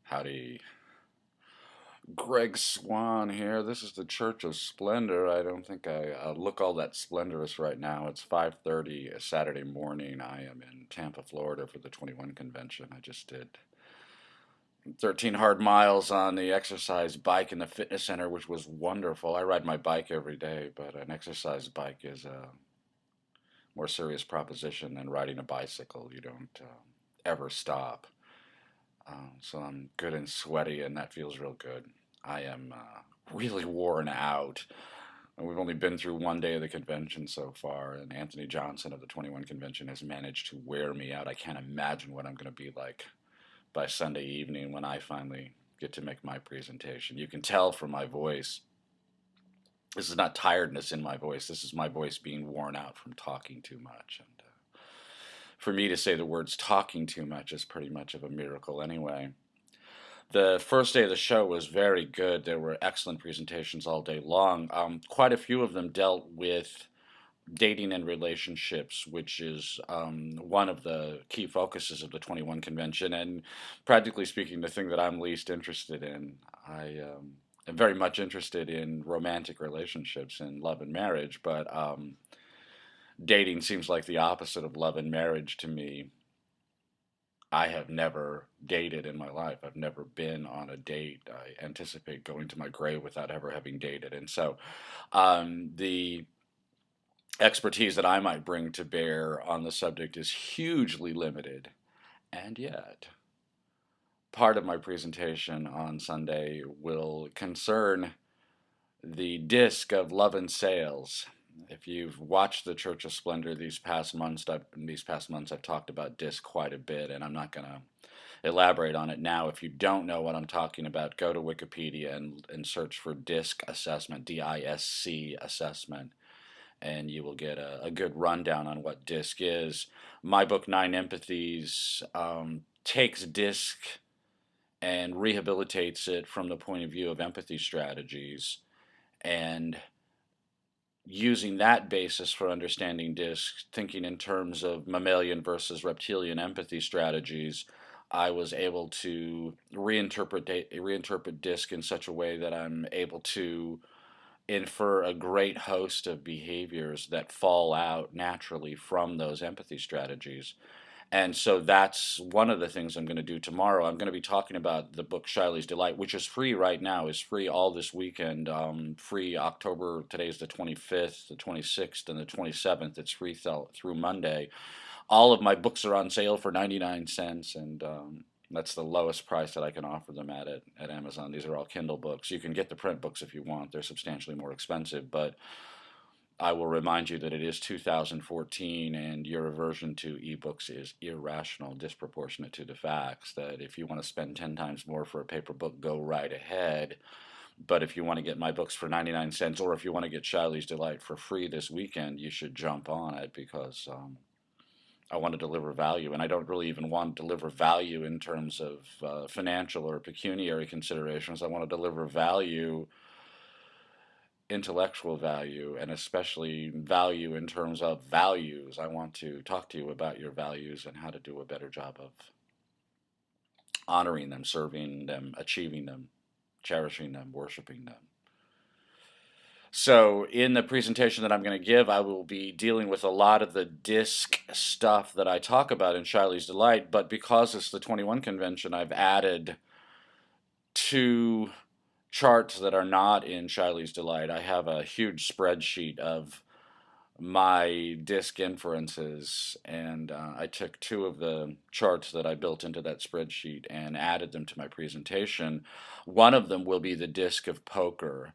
Howdy. Greg Swann here. This is the Church of Splendor. I don't think I look all that splendorous right now. It's 5:30 a Saturday morning. I am in Tampa, Florida for the 21 convention. I just did 13 hard miles on the exercise bike in the fitness center, which was wonderful. I ride my bike every day, but an exercise bike is a more serious proposition than riding a bicycle. You don't ever stop. So I'm good and sweaty, and that feels real good. I am really worn out. We've only been through one day of the convention so far, and Anthony Johnson of the 21 convention has managed to wear me out. I can't imagine what I'm going to be like by Sunday evening when I finally get to make my presentation. You can tell from my voice. This is not tiredness in my voice. This is my voice being worn out from talking too much. And for me to say the words talking too much is pretty much of a miracle anyway. The first day of the show was very good. There were excellent presentations all day long. Quite a few of them dealt with dating and relationships, which is one of the key focuses of the 21 convention, and practically speaking, the thing that I'm least interested in. I am very much interested in romantic relationships and love and marriage, but dating seems like the opposite of love and marriage to me. I have never dated in my life. I've never been on a date. I anticipate going to my grave without ever having dated. And so the expertise that I might bring to bear on the subject is hugely limited. And yet, part of my presentation on Sunday will concern the disc of love and sales. If you've watched the Church of Splendor these past months, I've talked about disc quite a bit, and I'm not going to elaborate on it now. If you don't know what I'm talking about, go to Wikipedia and search for disc assessment, DISC assessment, and you will get a good rundown on what disc is. My book, Nine Empathies, takes disc and rehabilitates it from the point of view of empathy strategies, and using that basis for understanding disc, thinking in terms of mammalian versus reptilian empathy strategies, I was able to reinterpret disc in such a way that I'm able to infer a great host of behaviors that fall out naturally from those empathy strategies. And so that's one of the things I'm going to do tomorrow. I'm going to be talking about the book Shiley's Delight, which is free right now, is free all this weekend, free October, today's the 25th, the 26th, and the 27th. It's free through Monday. All of my books are on sale for 99 cents, and that's the lowest price that I can offer them at Amazon. These are all Kindle books. You can get the print books if you want. They're substantially more expensive, but I will remind you that it is 2014 and your aversion to ebooks is irrational, disproportionate to the facts. That if you want to spend 10 times more for a paper book, go right ahead. But if you want to get my books for 99 cents, or if you want to get Shiley's Delight for free this weekend, you should jump on it, because I want to deliver value. And I don't really even want to deliver value in terms of financial or pecuniary considerations. I want to deliver value, intellectual value, and especially value in terms of values. I want to talk to you about your values and how to do a better job of honoring them, serving them, achieving them, cherishing them, worshiping them. So in the presentation that I'm going to give, I will be dealing with a lot of the disc stuff that I talk about in Shiley's Delight, but because it's the 21 convention, I've added two charts that are not in Shiley's Delight. I have a huge spreadsheet of my disc inferences, and I took two of the charts that I built into that spreadsheet and added them to my presentation. One of them will be the disc of poker.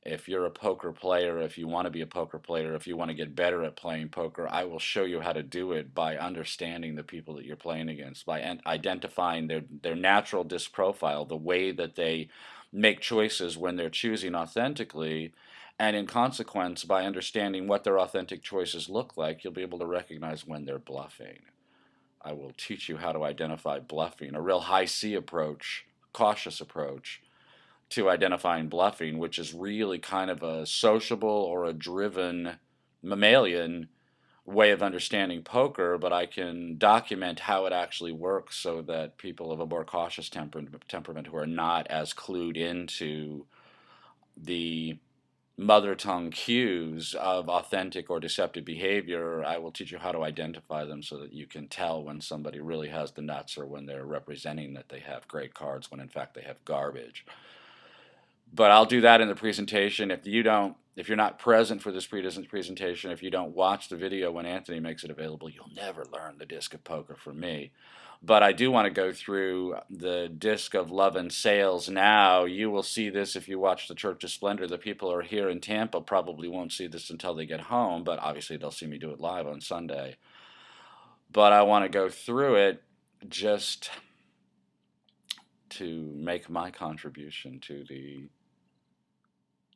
If you're a poker player, if you want to be a poker player, if you want to get better at playing poker, I will show you how to do it by understanding the people that you're playing against, by identifying their natural disc profile, the way that they make choices when they're choosing authentically, and in consequence, by understanding what their authentic choices look like, you'll be able to recognize when they're bluffing. I will teach you how to identify bluffing, a real high C approach, cautious approach to identifying bluffing, which is really kind of a sociable or a driven mammalian way of understanding poker, but I can document how it actually works so that people of a more cautious temperament who are not as clued into the mother tongue cues of authentic or deceptive behavior, I will teach you how to identify them so that you can tell when somebody really has the nuts or when they're representing that they have great cards when in fact they have garbage. But I'll do that in the presentation. If you're not present for this presentation, if you don't watch the video when Anthony makes it available, you'll never learn the disc of poker from me. But I do want to go through the disc of love and sales now. You will see this if you watch the Church of Splendor. The people who are here in Tampa probably won't see this until they get home, but obviously they'll see me do it live on Sunday. But I want to go through it just to make my contribution to the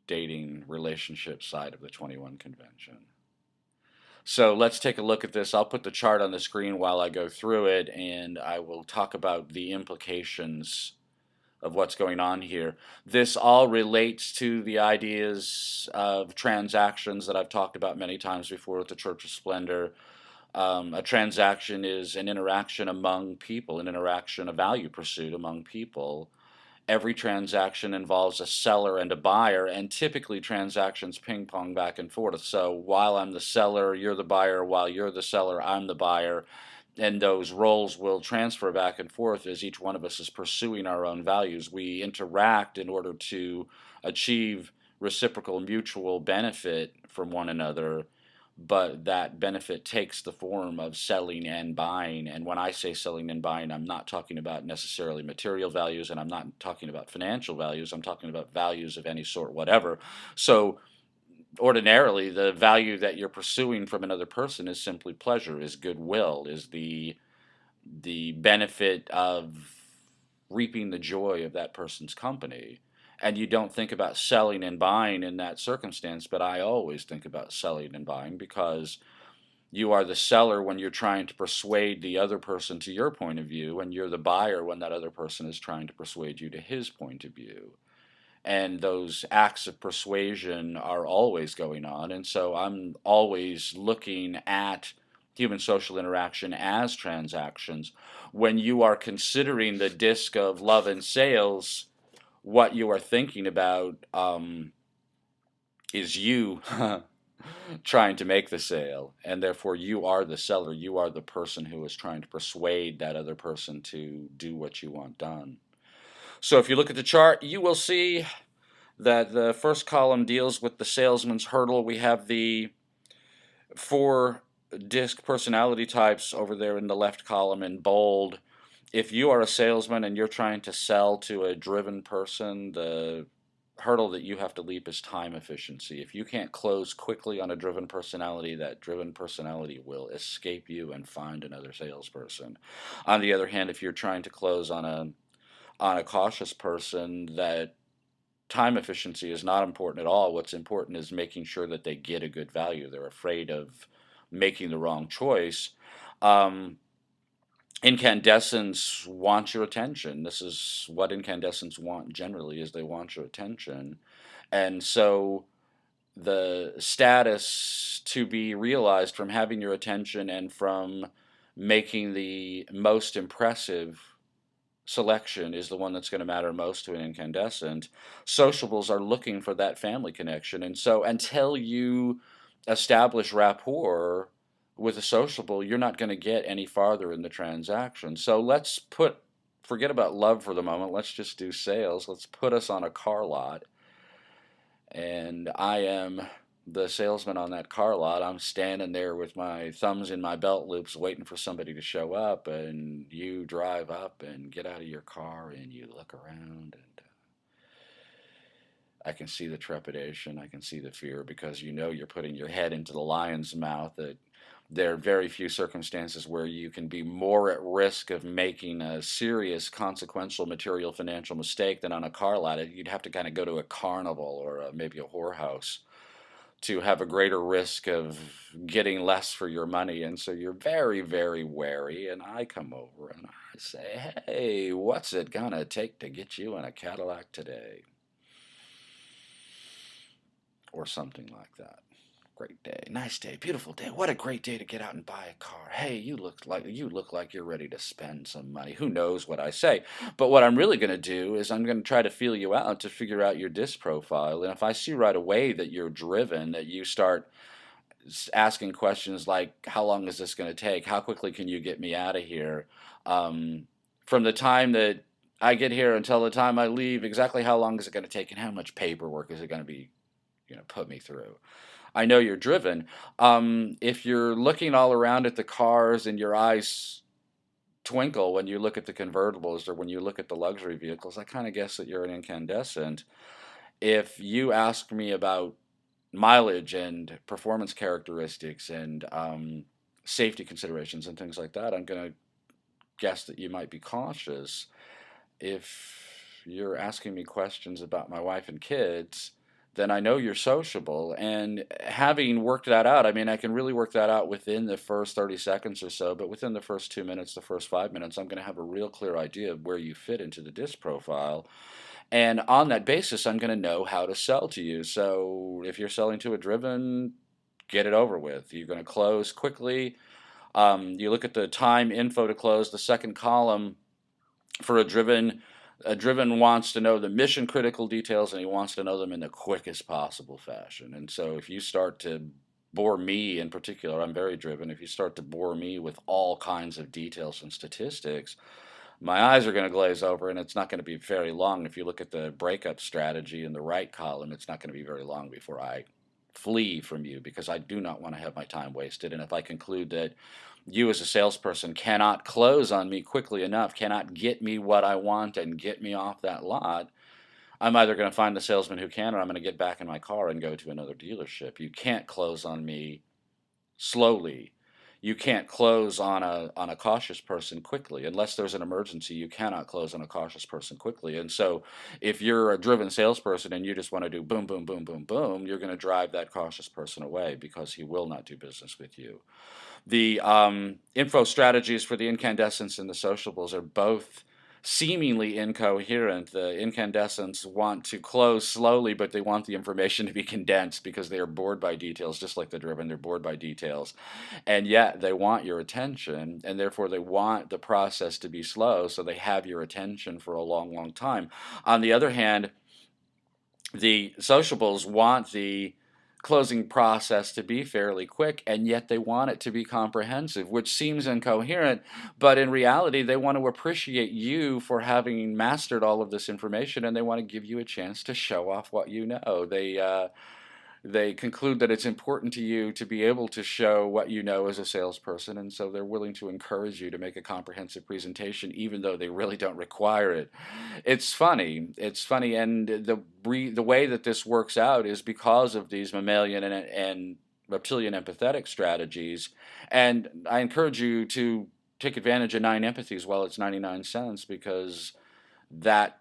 dating relationship side of the 21 convention. So let's take a look at this. I'll put the chart on the screen while I go through it, and I will talk about the implications of what's going on here. This all relates to the ideas of transactions that I've talked about many times before with the Church of Splendor. A transaction is an interaction among people, an interaction, a value pursuit among people. Every transaction involves a seller and a buyer, and typically transactions ping pong back and forth. So while I'm the seller, you're the buyer. While you're the seller, I'm the buyer. And those roles will transfer back and forth as each one of us is pursuing our own values. We interact in order to achieve reciprocal mutual benefit from one another, but that benefit takes the form of selling and buying. And when I say selling and buying, I'm not talking about necessarily material values, and I'm not talking about financial values. I'm talking about values of any sort, whatever. So ordinarily, the value that you're pursuing from another person is simply pleasure, is goodwill, is the benefit of reaping the joy of that person's company. And you don't think about selling and buying in that circumstance, but I always think about selling and buying because you are the seller when you're trying to persuade the other person to your point of view, and you're the buyer when that other person is trying to persuade you to his point of view. And those acts of persuasion are always going on, and so I'm always looking at human social interaction as transactions. When you are considering the disc of love and sales, what you are thinking about is you trying to make the sale, and therefore you are the seller. You are the person who is trying to persuade that other person to do what you want done. So if you look at the chart, you will see that the first column deals with the salesman's hurdle. We have the 4 disc personality types over there in the left column in bold. If you are a salesman and you're trying to sell to a driven person, the hurdle that you have to leap is time efficiency. If you can't close quickly on a driven personality, that driven personality will escape you and find another salesperson. On the other hand, if you're trying to close on a cautious person, that time efficiency is not important at all. What's important is making sure that they get a good value. They're afraid of making the wrong choice. Incandescents want your attention. This is what incandescents want generally, is they want your attention. And so the status to be realized from having your attention and from making the most impressive selection is the one that's going to matter most to an incandescent. Sociables are looking for that family connection. And so until you establish rapport with a sociable, you're not going to get any farther in the transaction. So forget about love for the moment. Let's just do sales. Let's put us on a car lot. And I am the salesman on that car lot. I'm standing there with my thumbs in my belt loops waiting for somebody to show up, and you drive up and get out of your car and you look around, and I can see the trepidation, I can see the fear, because you know you're putting your head into the lion's mouth. That there are very few circumstances where you can be more at risk of making a serious, consequential, material, financial mistake than on a car lot. You'd have to kind of go to a carnival or maybe a whorehouse to have a greater risk of getting less for your money. And so you're very, very wary. And I come over and I say, hey, what's it gonna take to get you in a Cadillac today? Or something like that. Great day, nice day, beautiful day. What a great day to get out and buy a car. Hey, you look like you're ready to spend some money. Who knows what I say? But what I'm really going to do is I'm going to try to feel you out to figure out your disc profile. And if I see right away that you're driven, that you start asking questions like, how long is this going to take? How quickly can you get me out of here? Um, from the time that I get here until the time I leave, exactly how long is it going to take, and how much paperwork is it going to be, put me through? I know you're driven. If you're looking all around at the cars and your eyes twinkle when you look at the convertibles or when you look at the luxury vehicles, I kind of guess that you're an incandescent. If you ask me about mileage and performance characteristics and safety considerations and things like that, I'm going to guess that you might be cautious. If you're asking me questions about my wife and kids, then I know you're sociable. And having worked that out, I mean, I can really work that out within the first 30 seconds or so, but within the first 2 minutes, the first 5 minutes, I'm going to have a real clear idea of where you fit into the disc profile. And on that basis, I'm going to know how to sell to you. So if you're selling to a driven, get it over with. You're going to close quickly. You look at the time info to close, the second column for a driven wants to know the mission critical details, and he wants to know them in the quickest possible fashion. And so if you start to bore me in particular, I'm very driven. If you start to bore me with all kinds of details and statistics, my eyes are going to glaze over, and it's not going to be very long. If you look at the breakup strategy in the right column, it's not going to be very long before I flee from you, because I do not want to have my time wasted. And if I conclude that you as a salesperson cannot close on me quickly enough, cannot get me what I want and get me off that lot, I'm either going to find the salesman who can, or I'm going to get back in my car and go to another dealership. You can't close on me slowly. You can't close on a cautious person quickly. Unless there's an emergency, you cannot close on a cautious person quickly. And so if you're a driven salesperson and you just want to do boom, boom, boom, boom, boom, you're going to drive that cautious person away, because he will not do business with you. The info strategies for the incandescents and the sociables are both seemingly incoherent. The incandescents want to close slowly, but they want the information to be condensed because they are bored by details, just like the driven. They're bored by details. And yet they want your attention, and therefore they want the process to be slow, so they have your attention for a long, long time. On the other hand, the sociables want the closing process to be fairly quick, and yet they want it to be comprehensive, which seems incoherent, but in reality, they want to appreciate you for having mastered all of this information, and they want to give you a chance to show off what you know. They conclude that it's important to you to be able to show what you know as a salesperson, and so they're willing to encourage you to make a comprehensive presentation, even though they really don't require it. It's funny. It's funny, and the way that this works out is because of these mammalian and reptilian empathetic strategies, and I encourage you to take advantage of 9 empathies while it's 99 cents, because that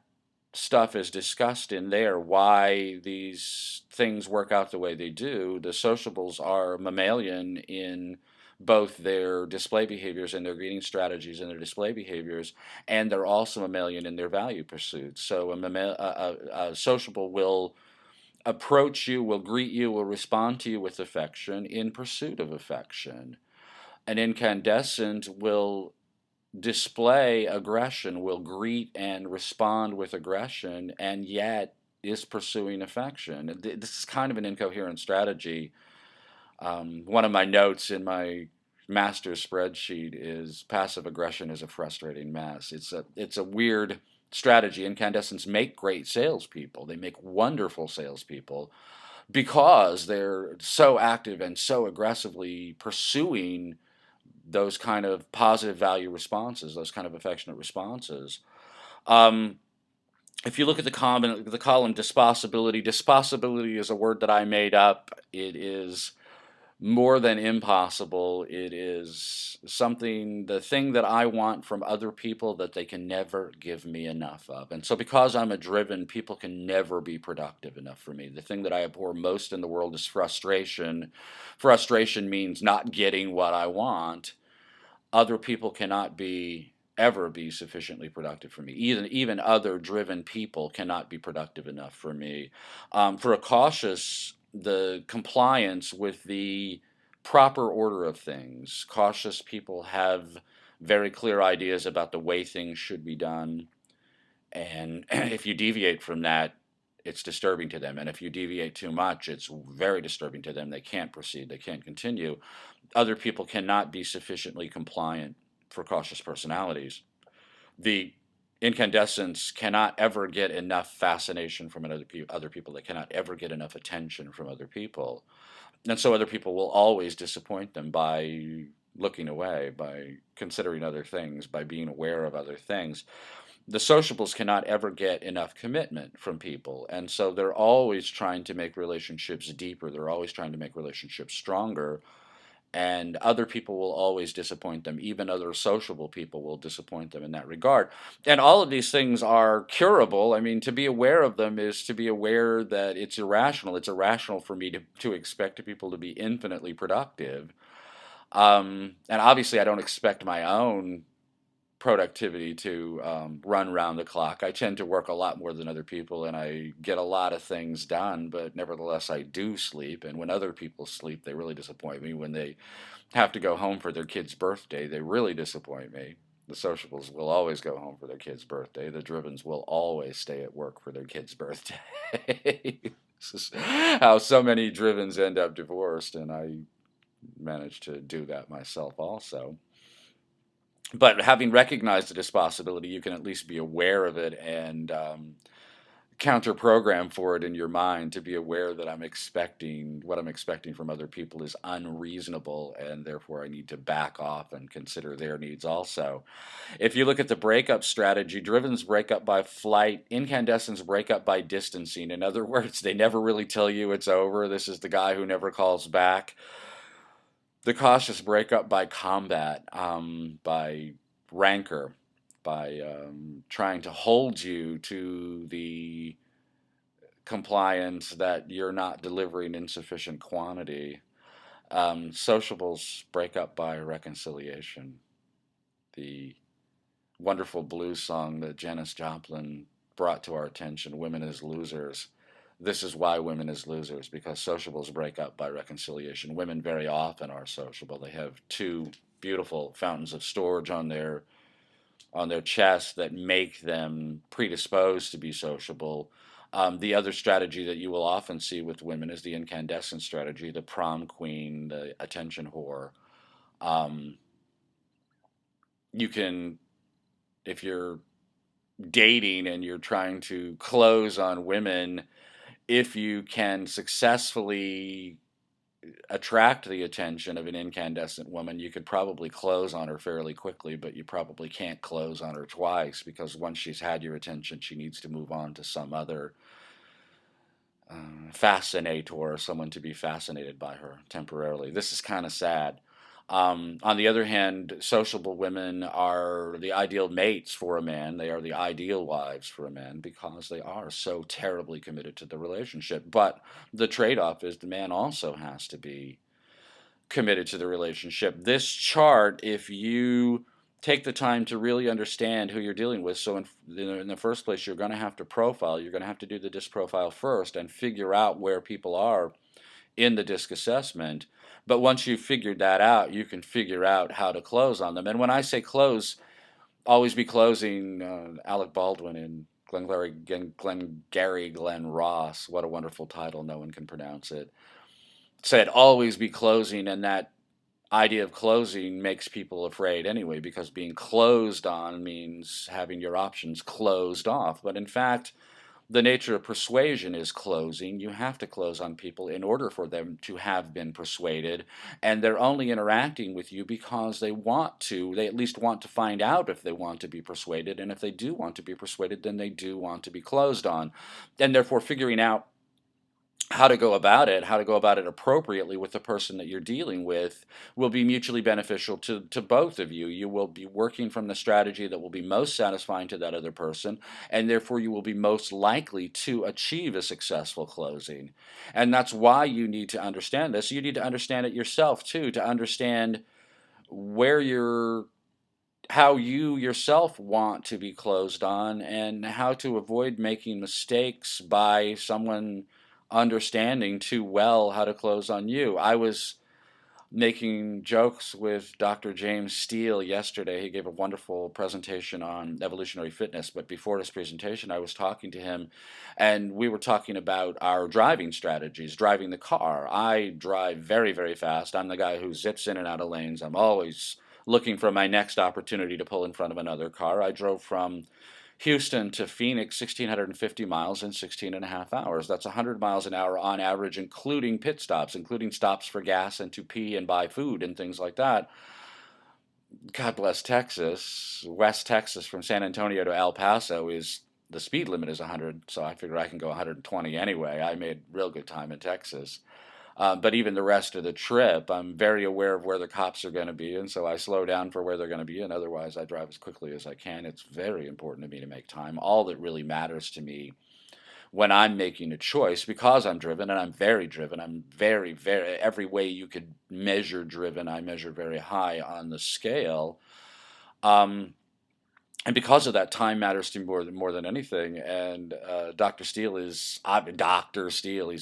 stuff is discussed in there, why these things work out the way they do. The sociables are mammalian in both their display behaviors and their greeting strategies and their display behaviors, and they're also mammalian in their value pursuits. So a sociable will approach you, will greet you, will respond to you with affection in pursuit of affection. An incandescent will display aggression, will greet and respond with aggression, and yet is pursuing affection. This is kind of an incoherent strategy. One of my notes in my master's spreadsheet is passive aggression is a frustrating mess. It's a weird strategy. Incandescents make great salespeople. They make wonderful salespeople because they're so active and so aggressively pursuing those kind of positive value responses, those kind of affectionate responses. Um, if you look at the column dispossibility, dispossibility is a word that I made up. It is more than impossible. It is something, the thing that I want from other people that they can never give me enough of. And so because I'm a driven, people can never be productive enough for me. The thing that I abhor most in the world is frustration. Frustration means not getting what I want. Other people cannot ever be sufficiently productive for me. Even other driven people cannot be productive enough for me. For a cautious the compliance with the proper order of things. Cautious people have very clear ideas about the way things should be done, and if you deviate from that, it's disturbing to them. And if you deviate too much, it's very disturbing to them. They can't proceed, they can't continue. Other people cannot be sufficiently compliant for cautious personalities. The incandescents cannot ever get enough fascination from other people. They cannot ever get enough attention from other people. And so other people will always disappoint them by looking away, by considering other things, by being aware of other things. The sociables cannot ever get enough commitment from people. And so they're always trying to make relationships deeper. They're always trying to make relationships stronger. And other people will always disappoint them. Even other sociable people will disappoint them in that regard. And all of these things are curable. I mean, to be aware of them is to be aware that it's irrational. It's irrational for me to expect people to be infinitely productive. And obviously, I don't expect my own productivity to run round the clock. I tend to work a lot more than other people, and I get a lot of things done, but nevertheless, I do sleep. And when other people sleep, they really disappoint me. When they have to go home for their kid's birthday, they really disappoint me. The sociables will always go home for their kid's birthday. The drivens will always stay at work for their kid's birthday. This is how so many drivens end up divorced, and I managed to do that myself also. But having recognized it as possibility, you can at least be aware of it and counter program for it in your mind to be aware that what I'm expecting from other people is unreasonable, and therefore I need to back off and consider their needs also. If you look at the breakup strategy, drivens break up by flight, incandescents break up by distancing. In other words, they never really tell you it's over. This is the guy who never calls back. The cautious break up by combat, by rancor, by trying to hold you to the compliance that you're not delivering in sufficient quantity. Sociables break up by reconciliation. The wonderful blues song that Janis Joplin brought to our attention, Women as Losers. This is why women as losers, because sociables break up by reconciliation. Women very often are sociable. They have two beautiful fountains of storage on their chest that make them predisposed to be sociable. The other strategy that you will often see with women is the incandescent strategy, the prom queen, the attention whore. Um, you can, if you're dating and you're trying to close on women, if you can successfully attract the attention of an incandescent woman, you could probably close on her fairly quickly, but you probably can't close on her twice, because once she's had your attention, she needs to move on to some other fascinator, someone to be fascinated by her temporarily. This is kind of sad. On the other hand, sociable women are the ideal mates for a man. They are the ideal wives for a man because they are so terribly committed to the relationship. But the trade off is the man also has to be committed to the relationship. This chart, if you take the time to really understand who you're dealing with, so in the first place, you're going to have to profile. You're going to have to do the disc profile first and figure out where people are in the disc assessment. But once you've figured that out, you can figure out how to close on them. And when I say close, always be closing. Alec Baldwin in Glenn Ross. What a wonderful title. No one can pronounce it. Said always be closing, and that idea of closing makes people afraid anyway, because being closed on means having your options closed off. But in fact, the nature of persuasion is closing. You have to close on people in order for them to have been persuaded, and they're only interacting with you because they want to. They at least want to find out if they want to be persuaded, and if they do want to be persuaded, then they do want to be closed on. And therefore, figuring out how to go about it, how to go about it appropriately with the person that you're dealing with, will be mutually beneficial to both of you. You will be working from the strategy that will be most satisfying to that other person, and therefore you will be most likely to achieve a successful closing. And that's why you need to understand this. You need to understand it yourself too, to understand where you're how you yourself want to be closed on, and how to avoid making mistakes by someone understanding too well how to close on you. I was making jokes with Dr. James Steele yesterday. He gave a wonderful presentation on evolutionary fitness, but before his presentation, I was talking to him and we were talking about our driving strategies, driving the car. I drive very, very fast. I'm the guy who zips in and out of lanes. I'm always looking for my next opportunity to pull in front of another car. I drove from Houston to Phoenix, 1,650 miles in 16 and a half hours. That's 100 miles an hour on average, including pit stops, including stops for gas and to pee and buy food and things like that. God bless Texas. West Texas from San Antonio to El Paso is the speed limit is 100, so I figure I can go 120 anyway. I made real good time in Texas. But even the rest of the trip, I'm very aware of where the cops are going to be, and so I slow down for where they're going to be, and otherwise I drive as quickly as I can. It's very important to me to make time. All that really matters to me when I'm making a choice, because I'm driven, and I'm very driven, I'm very, very, every way you could measure driven, I measure very high on the scale. Um, and because of that, time matters to me more than anything. And Dr. Steele. He's a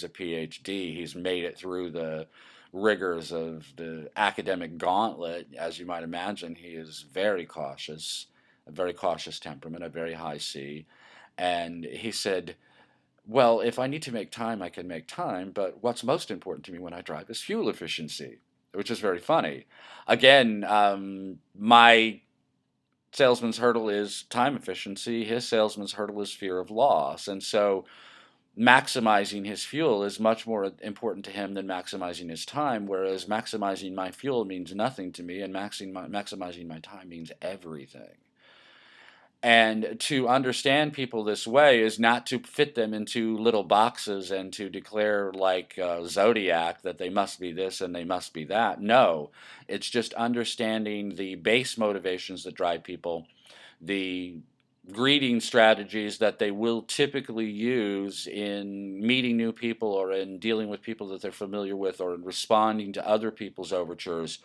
PhD. He's made it through the rigors of the academic gauntlet, as you might imagine. He is very cautious, a very cautious temperament, a very high C. And he said, "Well, if I need to make time, I can make time. But what's most important to me when I drive is fuel efficiency," which is very funny. Again, my salesman's hurdle is time efficiency. His salesman's hurdle is fear of loss. And so maximizing his fuel is much more important to him than maximizing his time, whereas maximizing my fuel means nothing to me, and maximizing my time means everything. And to understand people this way is not to fit them into little boxes and to declare, like Zodiac, that they must be this and they must be that. No, it's just understanding the base motivations that drive people, the greeting strategies that they will typically use in meeting new people or in dealing with people that they're familiar with or in responding to other people's overtures,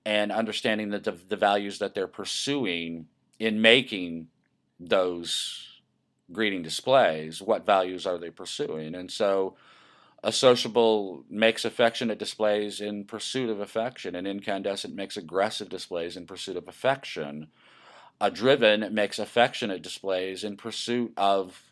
and understanding that the values that they're pursuing in making those greeting displays, what values are they pursuing? And so a sociable makes affectionate displays in pursuit of affection, and incandescent makes aggressive displays in pursuit of affection. A driven makes affectionate displays in pursuit of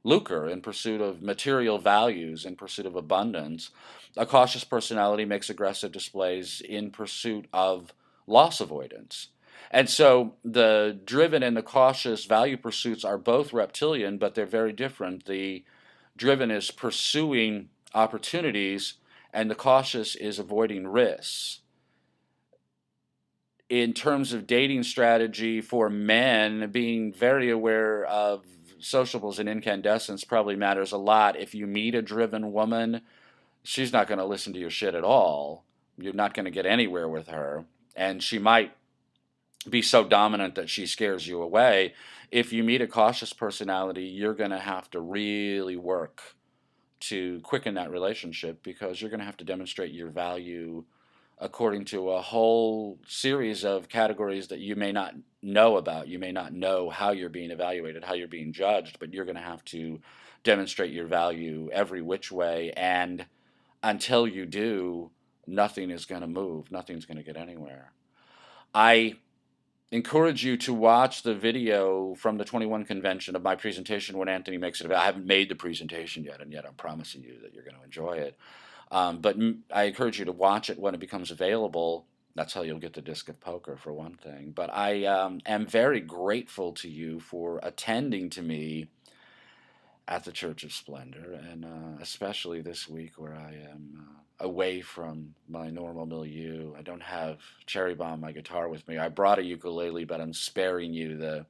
lucre, in pursuit of material values, in pursuit of abundance. A cautious personality makes aggressive displays in pursuit of loss avoidance. And so the driven and the cautious value pursuits are both reptilian, but they're very different. The driven is pursuing opportunities, and the cautious is avoiding risks. In terms of dating strategy for men, being very aware of sociables and incandescence probably matters a lot. If you meet a driven woman, she's not going to listen to your shit at all. You're not going to get anywhere with her. And she might be so dominant that she scares you away. If you meet a cautious personality, you're going to have to really work to quicken that relationship, because you're going to have to demonstrate your value according to a whole series of categories that you may not know about. You may not know how you're being evaluated, how you're being judged, but you're going to have to demonstrate your value every which way. And until you do, nothing is going to move. Nothing's going to get anywhere. I encourage you to watch the video from the 21 convention of my presentation when Anthony makes it. I haven't made the presentation yet, and yet I'm promising you that you're going to enjoy it. But I encourage you to watch it when it becomes available. That's how you'll get the disc of poker, for one thing. But I am very grateful to you for attending to me at the Church of Splendor, and especially this week where I am away from my normal milieu. I don't have Cherry Bomb, my guitar, with me. I brought a ukulele, but I'm sparing you the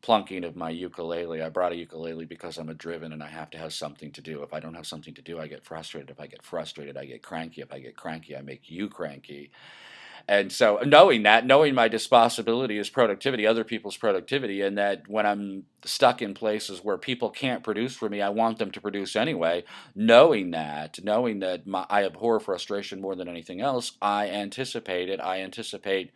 plunking of my ukulele. I brought a ukulele because I'm a driven and I have to have something to do. If I don't have something to do, I get frustrated. If I get frustrated, I get cranky. If I get cranky, I make you cranky. And so knowing my dispossibility is productivity, other people's productivity, and that when I'm stuck in places where people can't produce for me, I want them to produce anyway. Knowing that I abhor frustration more than anything else, I anticipate it. I anticipate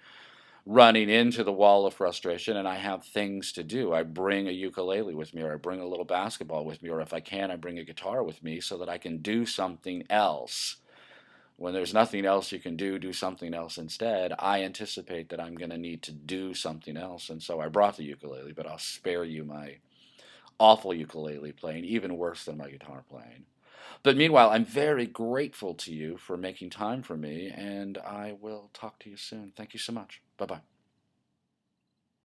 running into the wall of frustration and I have things to do. I bring a ukulele with me, or I bring a little basketball with me, or if I can, I bring a guitar with me so that I can do something else. When there's nothing else you can do something else instead. I anticipate that I'm going to need to do something else, and so I brought the ukulele, but I'll spare you my awful ukulele playing, even worse than my guitar playing. But meanwhile, I'm very grateful to you for making time for me, and I will talk to you soon. Thank you so much. Bye bye.